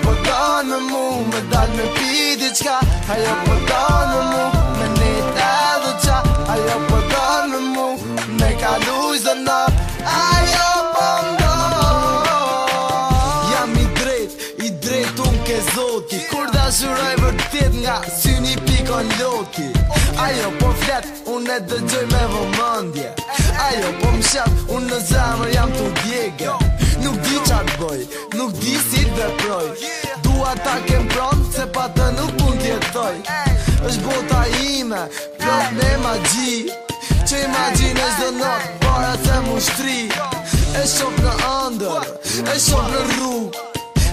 po don me mu, me dal me pi diçka. Ajo po don me mu, me net edhe qa. Ajo po don me mu, me kalu zonat. Ajo po m'don. Jam i drejt unë ke zoti. Kur dashuroj vërtet nga syni pikon loti. Ajo po flet, unë e dëgjoj me vëmendje. Ajo po m'shat, unë në zemër jam t'u djegë. Nuk di qatë bëj, nuk di si t'veproj. Dua ta kem pronë, se pa të nuk mund t'jetoj. Është bota ime, plot me magji, që imagjine çdo natë, para se mu shtri. E shoh në ëndër, e shoh në rrugë,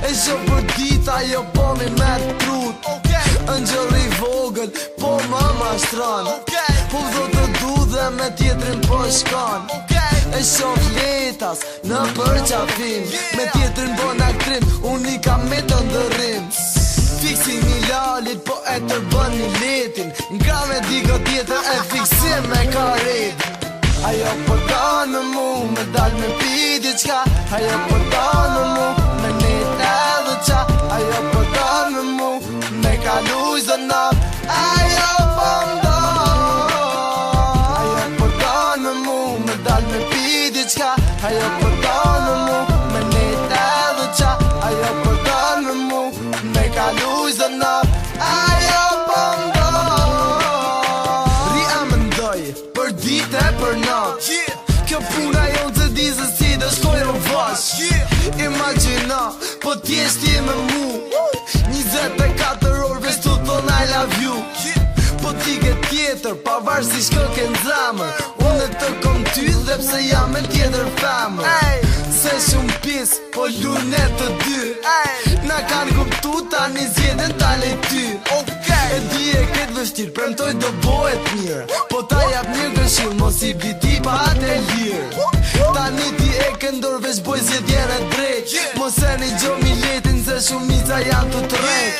e shoh për dita, jo po mi merr trut. Ëngjëlli vogël, po më mashtron. Po do të du dhe me tjetrin po shkon. E shoh letas në përqafim, me tjetrin po në aktrim, unë i kam me të ndërrim. Fiksim i lalit, po e të bën një letin. Nga me diko tjetër e fiksim me karet. Ajo po don me mu, me dal me pi diçka. Ajo po don me mu, me net edhe qa. Ajo po don me mu, me kalu zonat. Ajo po m'don. Ajo po don me mu, me dal me pi diçka. Ajo po don me mu, me net edhe qa. Ajo po don me mu, me kalu zonat. Ajo po m'don. Ri a mendoj për ditë e për natë. Kjo puna jonë të di se si dhe shkojnë vash. Imagjina, po t'jesh ti me mu, 24 orë veç tu thon I love you. Po t'i ke tjetër, pavarësisht kë ke n'zamër. Unë të kom ty dhe pse jam me tjetër femër. Se shumë pis, po lune të dy. Na kanë kuptu tani zjedën tale ty. E di e këtë vështirë, premtoj do bohet mirë. Po ta jap një këshill, mos i viti pa atë lirë. Tani ti e këndor veç boj zjedjen e drejt. Mos e një gjo miletin se shumica janë të drejt.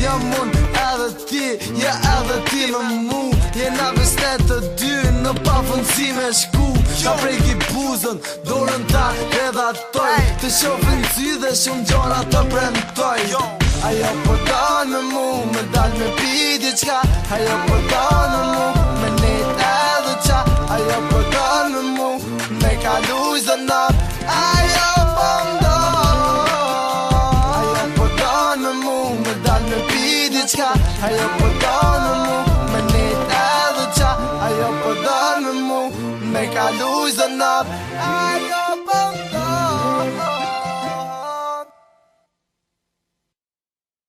Jam unë edhe ti, ja edhe ti me mu. Jena vesne të dy në pafundësi me shku. Ka preki buzën, dorën ta edhe toj. Të shofin ty dhe shumë gjona të premtoj. Ajo po don me mu, me dal me pi diçka. Ajo po don me mu, me net edhe qa. Ajo po don me mu, me kalu zonat. Ajo po m'don. Ajo po don me mu, me dal me pi diçka. Ajo po don me mu, me net edhe qa. Ajo po don me mu, me kalu zonat. Ajo